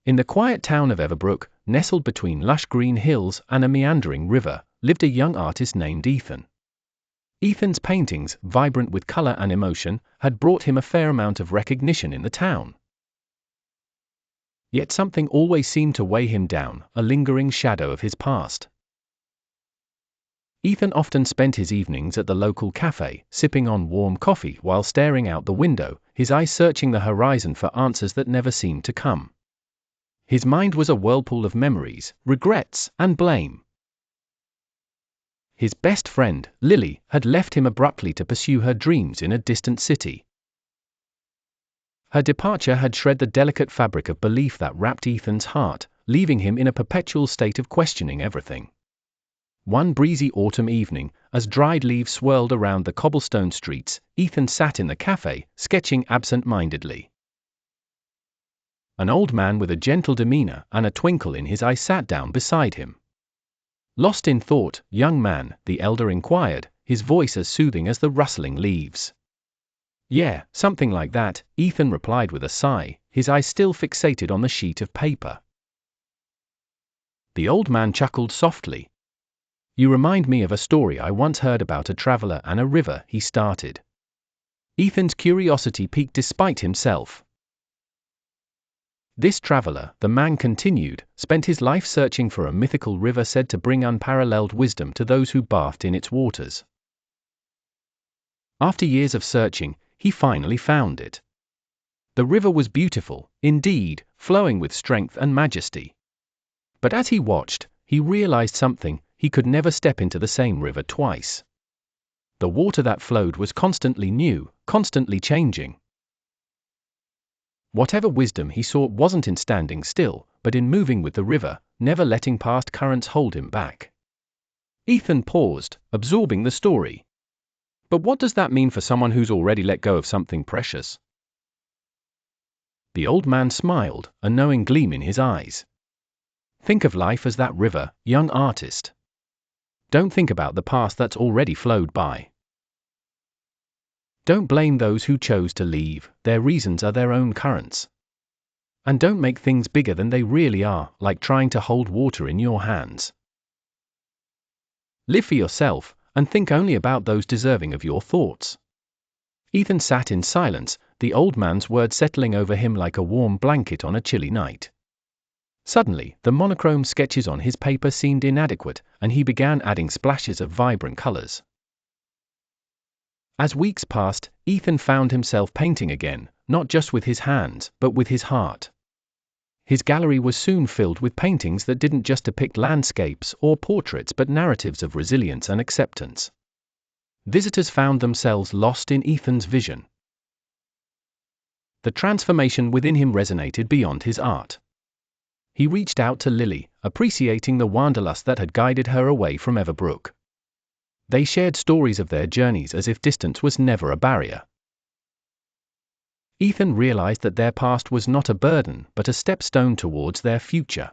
In the quiet town of Everbrook, nestled between lush green hills and a meandering river, lived a young artist named Ethan. Ethan's paintings, vibrant with color and emotion, had brought him a fair amount of recognition in the town. Yet something always seemed to weigh him down, a lingering shadow of his past. Ethan often spent his evenings at the local cafe, sipping on warm coffee while staring out the window, his eyes searching the horizon for answers that never seemed to come. His mind was a whirlpool of memories, regrets, and blame. His best friend, Lily, had left him abruptly to pursue her dreams in a distant city. Her departure had shred the delicate fabric of belief that wrapped Ethan's heart, leaving him in a perpetual state of questioning everything. One breezy autumn evening, as dried leaves swirled around the cobblestone streets, Ethan sat in the cafe, sketching absent-mindedly. An old man with a gentle demeanor and a twinkle in his eye sat down beside him. "Lost in thought, young man?" the elder inquired, his voice as soothing as the rustling leaves. "Yeah, something like that," Ethan replied with a sigh, his eyes still fixated on the sheet of paper. The old man chuckled softly. "You remind me of a story I once heard about a traveler and a river," he started. Ethan's curiosity piqued despite himself. "This traveler," the man continued, "spent his life searching for a mythical river said to bring unparalleled wisdom to those who bathed in its waters. After years of searching, he finally found it. The river was beautiful, indeed, flowing with strength and majesty. But as he watched, he realized something: he could never step into the same river twice. The water that flowed was constantly new, constantly changing. Whatever wisdom he sought wasn't in standing still, but in moving with the river, never letting past currents hold him back." Ethan paused, absorbing the story. "But what does that mean for someone who's already let go of something precious?" The old man smiled, a knowing gleam in his eyes. "Think of life as that river, young artist. Don't think about the past that's already flowed by. Don't blame those who chose to leave, their reasons are their own currents. And don't make things bigger than they really are, like trying to hold water in your hands. Live for yourself, and think only about those deserving of your thoughts." Ethan sat in silence, the old man's words settling over him like a warm blanket on a chilly night. Suddenly, the monochrome sketches on his paper seemed inadequate, and he began adding splashes of vibrant colors. As weeks passed, Ethan found himself painting again, not just with his hands, but with his heart. His gallery was soon filled with paintings that didn't just depict landscapes or portraits but narratives of resilience and acceptance. Visitors found themselves lost in Ethan's vision. The transformation within him resonated beyond his art. He reached out to Lily, appreciating the wanderlust that had guided her away from Everbrook. They shared stories of their journeys as if distance was never a barrier. Ethan realized that their past was not a burden but a stepstone towards their future.